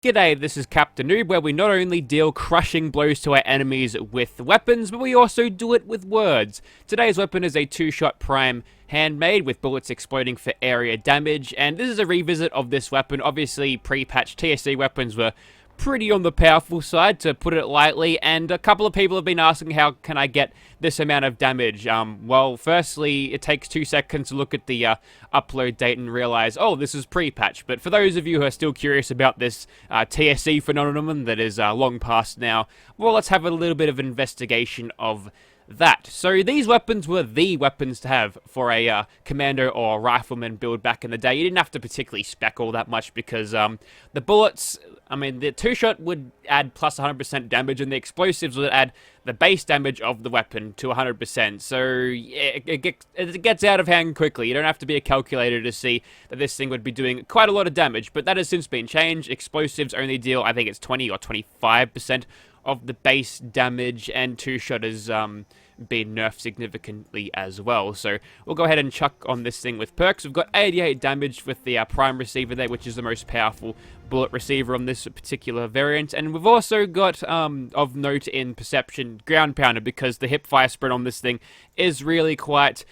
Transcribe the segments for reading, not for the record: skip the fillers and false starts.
G'day, this is Captain Noob, where we not only deal crushing blows to our enemies with weapons, but we also do it with words. Today's weapon is a two-shot prime handmade with bullets exploding for area damage, and this is a revisit of this weapon. Obviously, pre-patch TSC weapons were pretty on the powerful side, to put it lightly, and a couple of people have been asking how can I get this amount of damage. Well, firstly, it takes 2 seconds to look at the upload date and realize, oh, this is pre-patch. But for those of you who are still curious about this TSC phenomenon that is long past now, well, let's have a little bit of an investigation of that. So these weapons were the weapons to have for a commando or rifleman build back in the day. You didn't have to particularly spec all that much because the bullets, I mean, the two-shot would add plus 100% damage, and the explosives would add the base damage of the weapon to 100%. So yeah, it gets out of hand quickly. You don't have to be a calculator to see that this thing would be doing quite a lot of damage, but that has since been changed. Explosives only deal, I think it's 20 or 25% of the base damage, and two-shot has been nerfed significantly as well. So we'll go ahead and chuck on this thing with perks. We've got 88 damage with the prime receiver there, which is the most powerful bullet receiver on this particular variant, and we've also got of note in perception ground pounder, because the hip fire spread on this thing is really quite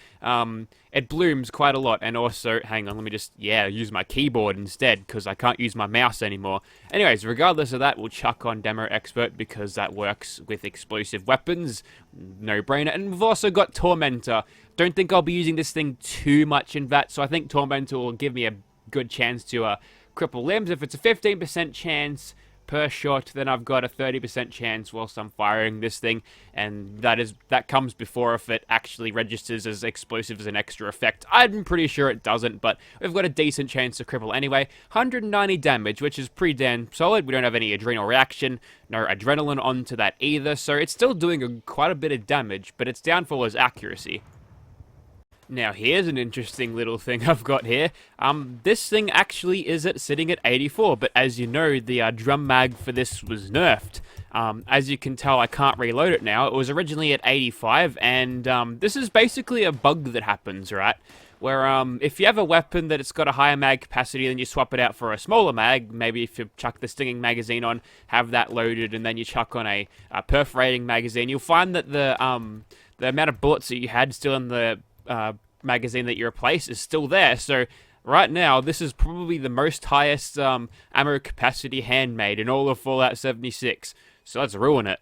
it blooms quite a lot. And also, hang on, let me just use my keyboard instead, because I can't use my mouse anymore. Anyways, regardless of that, we'll chuck on demo expert because that works with explosive weapons, no brainer. And we've also got tormentor. Don't think I'll be using this thing too much in that, so I think tormentor will give me a good chance to cripple limbs. If it's a 15% chance per shot, then I've got a 30% chance whilst I'm firing this thing, and that comes before if it actually registers as explosive as an extra effect. I'm pretty sure it doesn't, but we've got a decent chance to cripple anyway. 190 damage, which is pretty damn solid. We don't have any adrenal reaction, no adrenaline onto that either, so it's still doing quite a bit of damage, but its downfall is accuracy. Now here's an interesting little thing I've got here. This thing actually is sitting at 84, but as you know, the drum mag for this was nerfed. As you can tell, I can't reload it now. It was originally at 85, and this is basically a bug that happens, right? Where if you have a weapon that it's got a higher mag capacity, then you swap it out for a smaller mag. Maybe if you chuck the stinging magazine on, have that loaded, and then you chuck on a perforating magazine, you'll find that the amount of bullets that you had still in the magazine that you replace is still there. So right now, this is probably the most highest ammo capacity handmade in all of Fallout 76. So let's ruin it.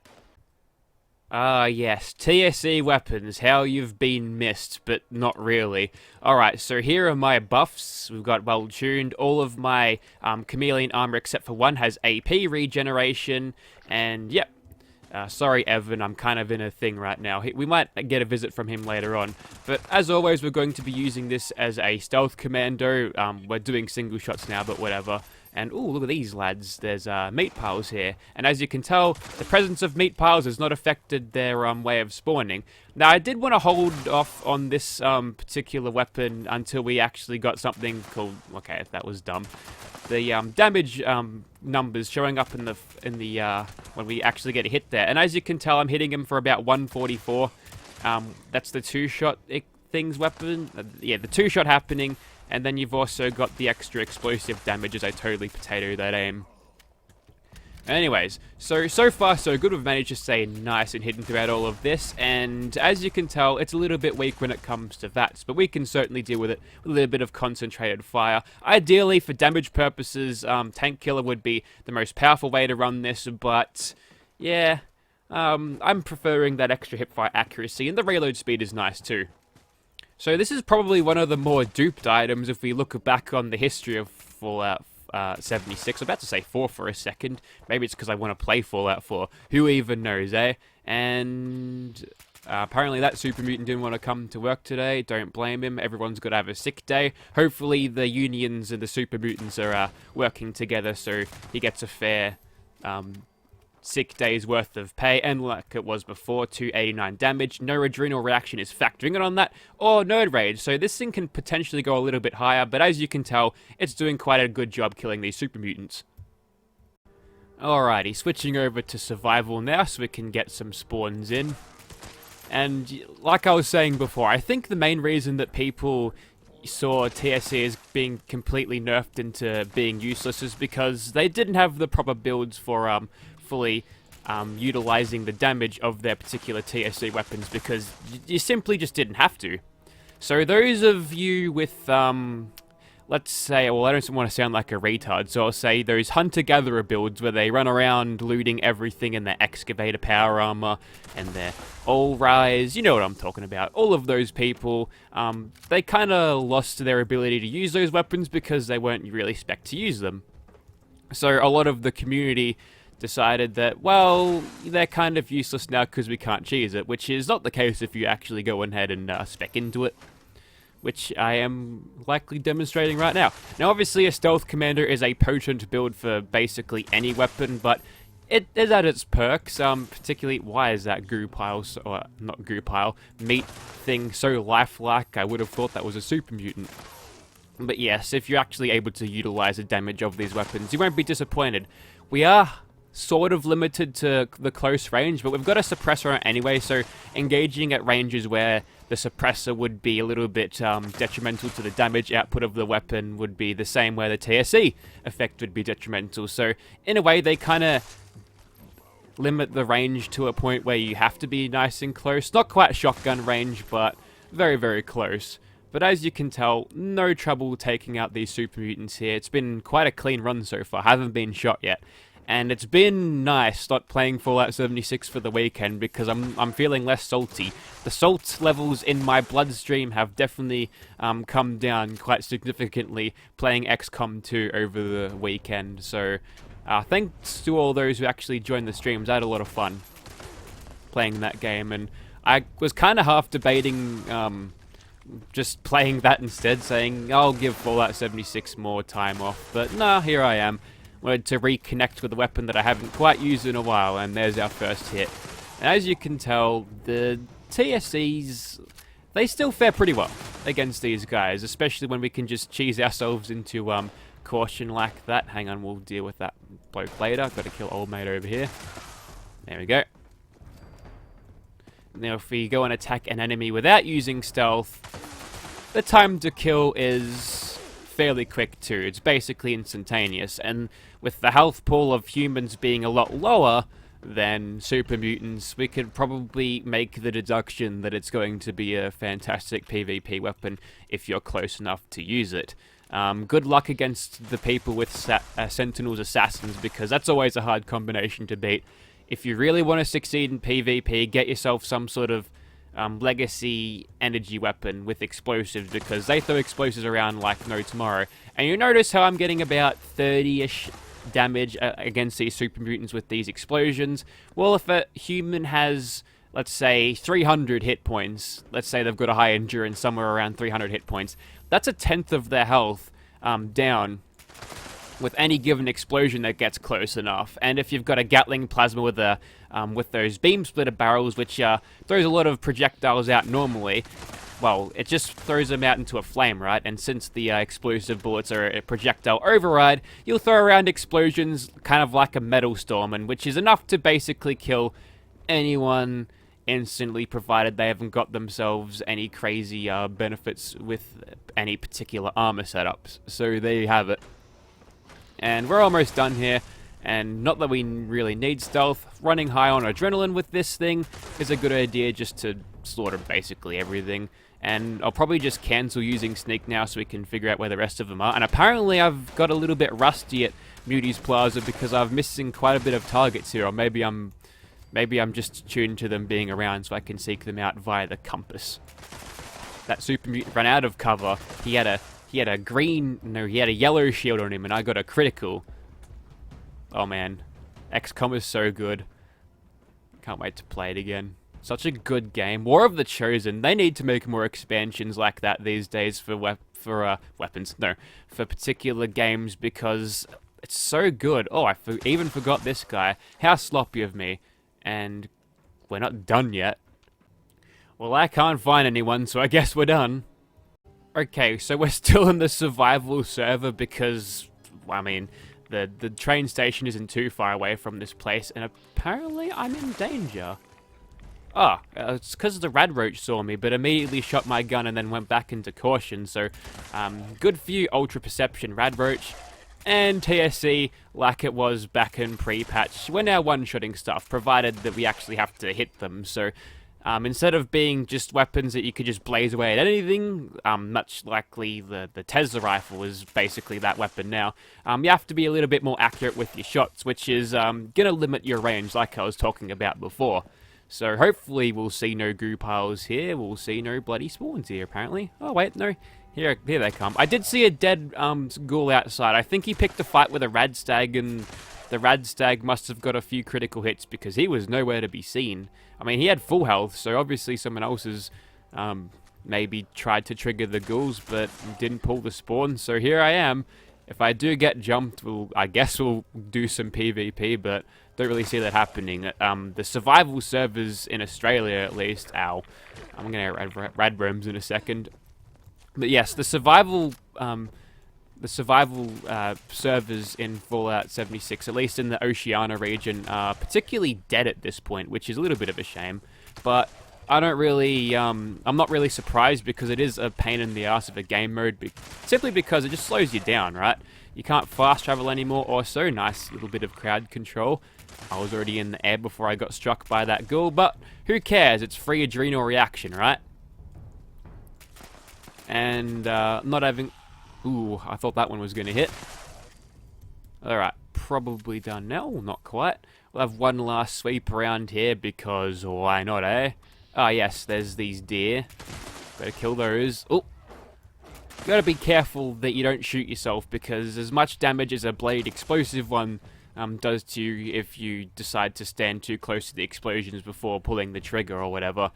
Yes, TSE weapons, how you've been missed, but not really. Alright, so here are my buffs. We've got well tuned. All of my chameleon armor except for one has AP regeneration, and yep. Sorry, Evan, I'm kind of in a thing right now. We might get a visit from him later on. But as always, we're going to be using this as a stealth commando. We're doing single shots now, but whatever. And, ooh, look at these lads. There's meat piles here. And as you can tell, the presence of meat piles has not affected their way of spawning. Now, I did want to hold off on this particular weapon until we actually got something called... Okay, that was dumb. The damage numbers showing up in the when we actually get a hit there. And as you can tell, I'm hitting him for about 144. That's the two-shot thing's weapon. The two-shot happening. And then you've also got the extra explosive damage as I totally potato that aim. Anyways, so far so good. We've managed to stay nice and hidden throughout all of this, and as you can tell, it's a little bit weak when it comes to VATS, but we can certainly deal with it with a little bit of concentrated fire. Ideally, for damage purposes, Tank Killer would be the most powerful way to run this, but yeah, I'm preferring that extra hipfire accuracy, and the reload speed is nice too. So this is probably one of the more duped items if we look back on the history of Fallout 76. I'm about to say 4 for a second. Maybe it's because I want to play Fallout 4. Who even knows, eh? And apparently that super mutant didn't want to come to work today. Don't blame him. Everyone's got to have a sick day. Hopefully the unions and the super mutants are working together so he gets a fair sick days worth of pay, and like it was before, 289 damage. No adrenal reaction is factoring it on that, or node rage, so this thing can potentially go a little bit higher, but as you can tell, it's doing quite a good job killing these super mutants. Alrighty, switching over to survival now so we can get some spawns in. And like I was saying before, I think the main reason that people saw TSE as being completely nerfed into being useless is because they didn't have the proper builds for fully utilizing the damage of their particular TSE weapons, because you simply just didn't have to. So those of you with, let's say, well, I don't want to sound like a retard, so I'll say those hunter-gatherer builds where they run around looting everything in their excavator power armor and their all-rise, you know what I'm talking about. All of those people, they kind of lost their ability to use those weapons because they weren't really spec'd to use them. So a lot of the community decided that, well, they're kind of useless now because we can't cheese it, which is not the case if you actually go ahead and spec into it, which I am likely demonstrating right now. Now, obviously, a stealth commander is a potent build for basically any weapon, but it is at its perks, particularly, why is that goo pile, or not goo pile, meat thing so lifelike? I would have thought that was a super mutant. But yes, if you're actually able to utilize the damage of these weapons, you won't be disappointed. We are sort of limited to the close range, but we've got a suppressor on it anyway, so engaging at ranges where the suppressor would be a little bit detrimental to the damage output of the weapon would be the same where the TSE effect would be detrimental. So in a way, they kind of limit the range to a point where you have to be nice and close. Not quite shotgun range, but very, very close. But as you can tell, no trouble taking out these super mutants here. It's been quite a clean run so far. Haven't been shot yet. And it's been nice not playing Fallout 76 for the weekend because I'm feeling less salty. The salt levels in my bloodstream have definitely come down quite significantly playing XCOM 2 over the weekend. So thanks to all those who actually joined the streams. I had a lot of fun playing that game, and I was kind of half debating just playing that instead, saying I'll give Fallout 76 more time off, but nah, here I am. Wanted to reconnect with a weapon that I haven't quite used in a while, and there's our first hit. And as you can tell, the TSEs, they still fare pretty well against these guys, especially when we can just cheese ourselves into caution like that. Hang on, we'll deal with that bloke later. Got to kill old mate over here. There we go. Now if we go and attack an enemy without using stealth, the time to kill is fairly quick too. It's basically instantaneous, and with the health pool of humans being a lot lower than super mutants, we could probably make the deduction that it's going to be a fantastic PvP weapon if you're close enough to use it. Good luck against the people with Sentinels Assassins, because that's always a hard combination to beat. If you really want to succeed in PvP, get yourself some sort of legacy energy weapon with explosives, because they throw explosives around like no tomorrow. And you notice how I'm getting about 30-ish damage against these super mutants with these explosions. Well, if a human has, let's say, 300 hit points, let's say they've got a high endurance somewhere around 300 hit points, that's a tenth of their health down with any given explosion that gets close enough. And if you've got a Gatling plasma with a with those beam splitter barrels, which throws a lot of projectiles out normally, well, it just throws them out into a flame, right? And since the explosive bullets are a projectile override, you'll throw around explosions kind of like a metal storm, and which is enough to basically kill anyone instantly, provided they haven't got themselves any crazy benefits with any particular armor setups. So there you have it. And we're almost done here, and not that we really need stealth. Running high on adrenaline with this thing is a good idea just to slaughter basically everything. And I'll probably just cancel using sneak now so we can figure out where the rest of them are. And apparently I've got a little bit rusty at Muties Plaza because I'm missing quite a bit of targets here, or maybe I'm just tuned to them being around so I can seek them out via the compass. That super mutant ran out of cover. He had a yellow shield on him, and I got a critical. Oh man, XCOM is so good. Can't wait to play it again. Such a good game. War of the Chosen. They need to make more expansions like that these days for weapons. No, for particular games, because it's so good. Oh, I even forgot this guy. How sloppy of me. And we're not done yet. Well, I can't find anyone, so I guess we're done. Okay, so we're still in the survival server because, I mean, the train station isn't too far away from this place, and apparently I'm in danger. Oh, it's because the rad roach saw me, but immediately shot my gun and then went back into caution. So, good for you, Ultra Perception Rad Roach. And TSC, like it was back in pre-patch, we're now one-shotting stuff, provided that we actually have to hit them. So, instead of being just weapons that you could just blaze away at anything, much likely the Tesla rifle is basically that weapon now, you have to be a little bit more accurate with your shots, which is gonna limit your range, like I was talking about before. So hopefully we'll see no goo piles here. We'll see no bloody spawns here, apparently. Oh, wait, no. Here they come. I did see a dead ghoul outside. I think he picked a fight with a rad stag, and the rad stag must have got a few critical hits because he was nowhere to be seen. I mean, he had full health, so obviously someone else has maybe tried to trigger the ghouls, but didn't pull the spawn. So here I am. If I do get jumped, I guess we'll do some PvP, but don't really see that happening. The survival servers in Australia, at least, ow, I'm gonna get rad worms in a second. But yes, the survival servers in Fallout 76, at least in the Oceania region, are particularly dead at this point, which is a little bit of a shame. But I don't really, I'm not really surprised because it is a pain in the ass of a game mode, simply because it just slows you down, right? You can't fast travel anymore. Also, nice little bit of crowd control. I was already in the air before I got struck by that ghoul, but who cares? It's free adrenal reaction, right? And not having... Ooh, I thought that one was going to hit. Alright, probably done now. Not quite. We'll have one last sweep around here because why not, eh? Ah, yes, there's these deer. Better kill those. Oh! Gotta be careful that you don't shoot yourself because as much damage as a blade explosive one does to you if you decide to stand too close to the explosions before pulling the trigger or whatever,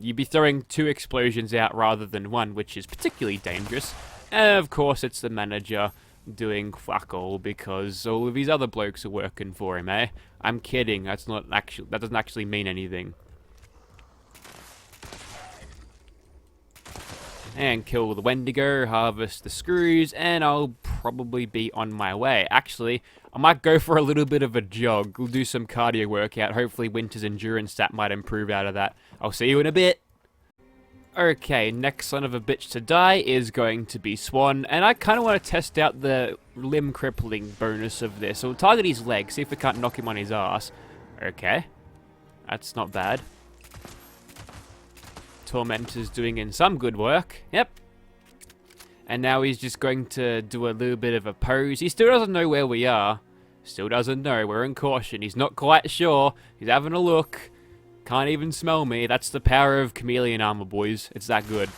you'd be throwing 2 explosions out rather than 1, which is particularly dangerous. And of course it's the manager doing fuck all because all of these other blokes are working for him, eh? I'm kidding, that doesn't actually mean anything. And kill the Wendigo, harvest the screws, and I'll probably be on my way. Actually, I might go for a little bit of a jog. We'll do some cardio workout. Hopefully Winter's endurance stat might improve out of that. I'll see you in a bit. Okay, next son of a bitch to die is going to be Swan, and I kind of want to test out the limb crippling bonus of this. So we'll target his leg, see if we can't knock him on his ass. Okay, that's not bad. Tormentor's doing in some good work. Yep. And now he's just going to do a little bit of a pose. He still doesn't know where we are. Still doesn't know. We're in caution. He's not quite sure. He's having a look. Can't even smell me. That's the power of chameleon armor, boys. It's that good.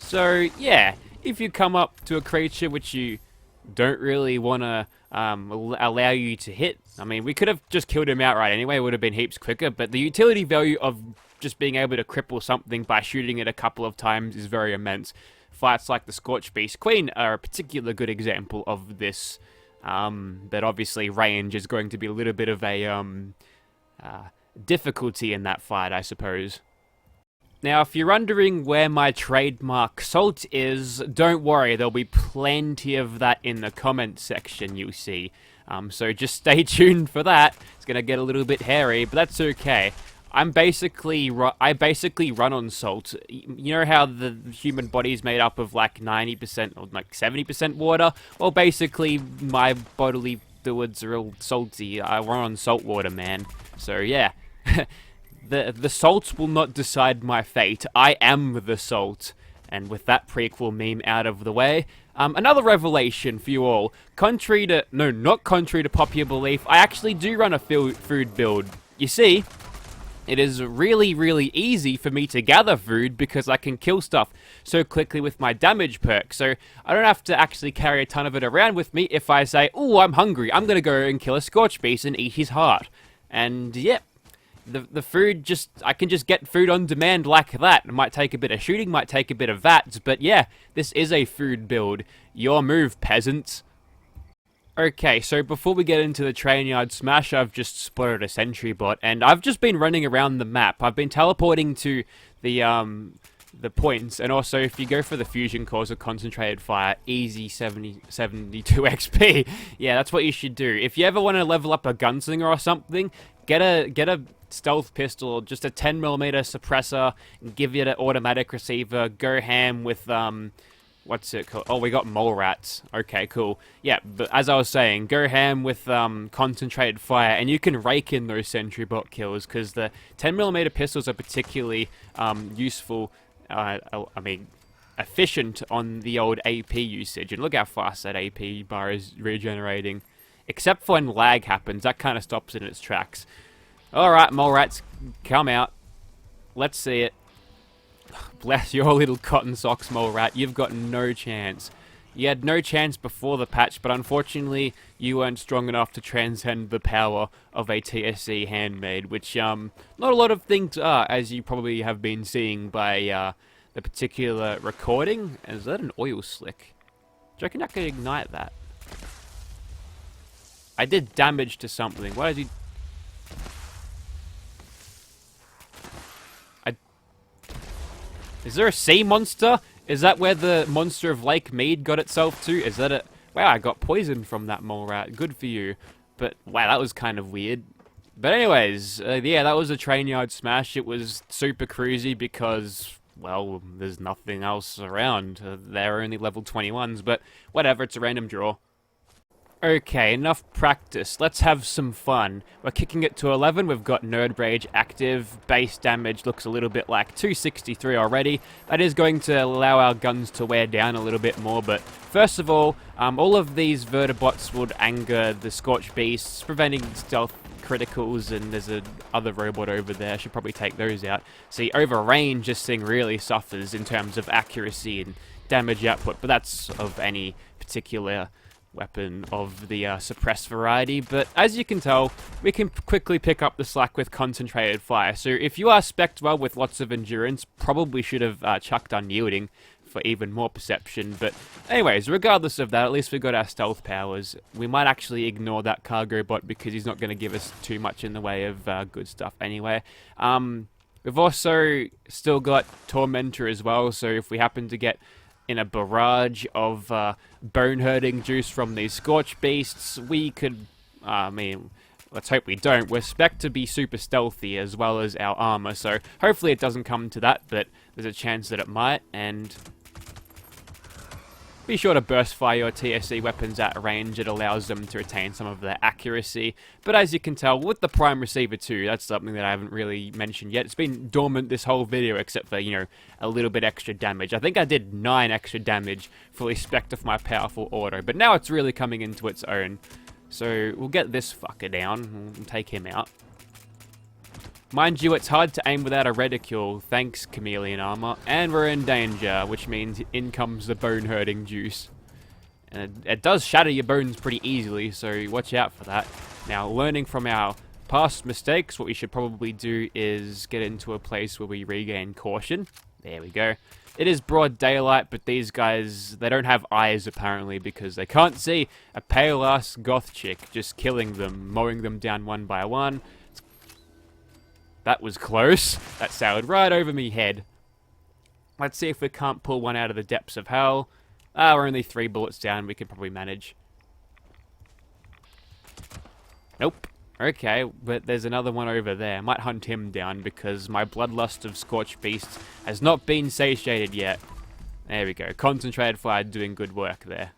So, yeah. If you come up to a creature which you don't really want to allow you to hit. I mean, we could have just killed him outright anyway. It would have been heaps quicker. But the utility value of just being able to cripple something by shooting it a couple of times is very immense. Fights like the Scorch Beast Queen are a particular good example of this. But obviously range is going to be a little bit of a difficulty in that fight, I suppose. Now, if you're wondering where my trademark salt is, don't worry, there'll be plenty of that in the comment section, you'll see. So just stay tuned for that. It's going to get a little bit hairy, but that's okay. I basically run on salt. You know how the human body is made up of like 90% or like 70% water? Well, basically, my bodily fluids are all salty. I run on salt water, man. So yeah, the salt will not decide my fate. I am the salt. And with that prequel meme out of the way, another revelation for you all. Not contrary to popular belief, I actually do run a food build. You see, it is really, really easy for me to gather food because I can kill stuff so quickly with my damage perk. So I don't have to actually carry a ton of it around with me. If I say, "Oh, I'm hungry, I'm going to go and kill a Scorch Beast and eat his heart." And yep, the food I can just get food on demand like that. It might take a bit of shooting, might take a bit of VATs, but yeah, this is a food build. Your move, peasants. Okay, so before we get into the train yard smash, I've just spotted a sentry bot, and I've just been running around the map. I've been teleporting to the the points. And also, if you go for the fusion cores or concentrated fire, easy 72 XP. Yeah, that's what you should do. If you ever want to level up a gunslinger or something, get a stealth pistol, just a 10mm suppressor, give it an automatic receiver, go ham with what's it called? Oh, we got mole rats. Okay, cool. Yeah, but as I was saying, go ham with concentrated fire, and you can rake in those sentry bot kills, because the 10mm pistols are particularly useful, I mean, efficient on the old AP usage. And look how fast that AP bar is regenerating. Except for when lag happens, that kind of stops it in its tracks. Alright, mole rats, come out. Let's see it. Bless your little cotton socks, mole rat. You've got no chance. You had no chance before the patch, but unfortunately, you weren't strong enough to transcend the power of a TSC handmade, which, not a lot of things are, as you probably have been seeing by, the particular recording. Is that an oil slick? Do you reckon I could ignite that? I did damage to something. Why did he... Is there a sea monster? Is that where the monster of Lake Mead got itself to? Is that it? Wow, I got poisoned from that mole rat. Good for you. But, wow, that was kind of weird. But anyways, yeah, that was a train yard smash. It was super cruisy because, well, there's nothing else around. They're only level 21s, but whatever, it's a random draw. Okay, enough practice. Let's have some fun. We're kicking it to 11. We've got Nerd Rage active. Base damage looks a little bit like 263 already. That is going to allow our guns to wear down a little bit more, but first of all of these vertibots would anger the Scorch Beasts, preventing stealth criticals, and there's a other robot over there. I should probably take those out. See, over range, this thing really suffers in terms of accuracy and damage output, but that's of any particular weapon of the suppressed variety. But as you can tell, we can quickly pick up the slack with concentrated fire. So if you are spec'd well with lots of endurance, probably should have chucked unyielding for even more perception. But anyways, regardless of that, at least we got our stealth powers. We might actually ignore that cargo bot because he's not going to give us too much in the way of good stuff anyway. We've also still got Tormentor as well, so if we happen to get in a barrage of bone-hurting juice from these Scorch Beasts, we could, I mean, let's hope we don't. We're spec'd to be super stealthy as well as our armor, so hopefully it doesn't come to that, but there's a chance that it might, and be sure to burst fire your TSC weapons at range. It allows them to retain some of their accuracy. But as you can tell, with the Prime Receiver too, that's something that I haven't really mentioned yet. It's been dormant this whole video except for, you know, a little bit extra damage. I think I did 9 extra damage fully spec'd off my powerful auto, but now it's really coming into its own. So we'll get this fucker down and take him out. Mind you, it's hard to aim without a reticule, thanks Chameleon Armor, and we're in danger, which means in comes the bone-hurting juice. And it does shatter your bones pretty easily, so watch out for that. Now, learning from our past mistakes, what we should probably do is get into a place where we regain caution. There we go. It is broad daylight, but these guys, they don't have eyes apparently because they can't see a pale-ass goth chick just killing them, mowing them down one by one. That was close. That sailed right over me head. Let's see if we can't pull one out of the depths of hell. We're only 3 bullets down. We can probably manage. Nope. Okay, but there's another one over there. I might hunt him down because my bloodlust of Scorched Beasts has not been satiated yet. There we go. Concentrated fire doing good work there.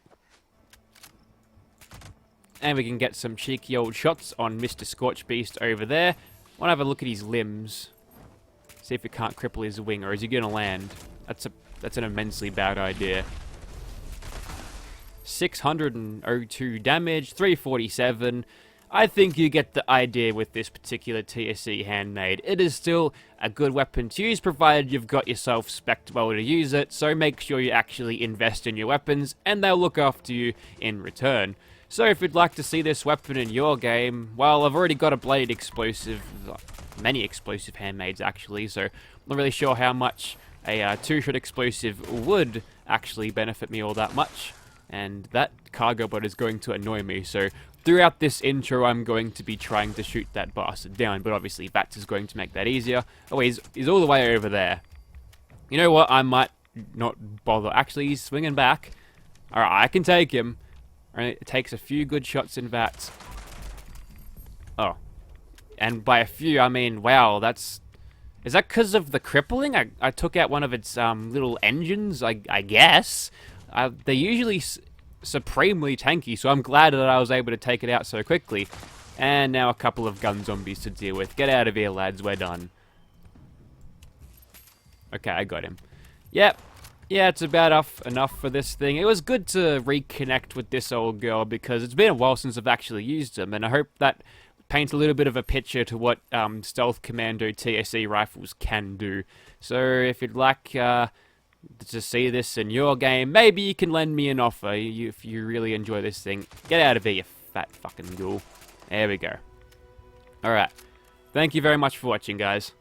And we can get some cheeky old shots on Mr. Scorched Beast over there. I want to have a look at his limbs. See if we can't cripple his wing, or is he going to land? That's an immensely bad idea. 602 damage, 347. I think you get the idea with this particular TSC handmade. It is still a good weapon to use, provided you've got yourself spec'd well to use it, so make sure you actually invest in your weapons, and they'll look after you in return. So if you'd like to see this weapon in your game, well, I've already got a blade explosive, many explosive handmades actually, so I'm not really sure how much a 2-shot explosive would actually benefit me all that much, and that cargo bot is going to annoy me, so throughout this intro I'm going to be trying to shoot that bastard down, but obviously VATS is going to make that easier. Oh, he's all the way over there. You know what? I might not bother. Actually, he's swinging back. Alright, I can take him. Alright, it takes a few good shots in that. Oh. And by a few, I mean, wow, that's... Is that because of the crippling? I took out one of its little engines, I guess. They're usually supremely tanky, so I'm glad that I was able to take it out so quickly. And now a couple of gun zombies to deal with. Get out of here, lads. We're done. Okay, I got him. Yep. Yeah, it's about enough for this thing. It was good to reconnect with this old girl because it's been a while since I've actually used them, and I hope that paints a little bit of a picture to what Stealth Commando TSE rifles can do. So if you'd like to see this in your game, maybe you can lend me an offer if you really enjoy this thing. Get out of here, you fat fucking ghoul. There we go. Alright. Thank you very much for watching, guys.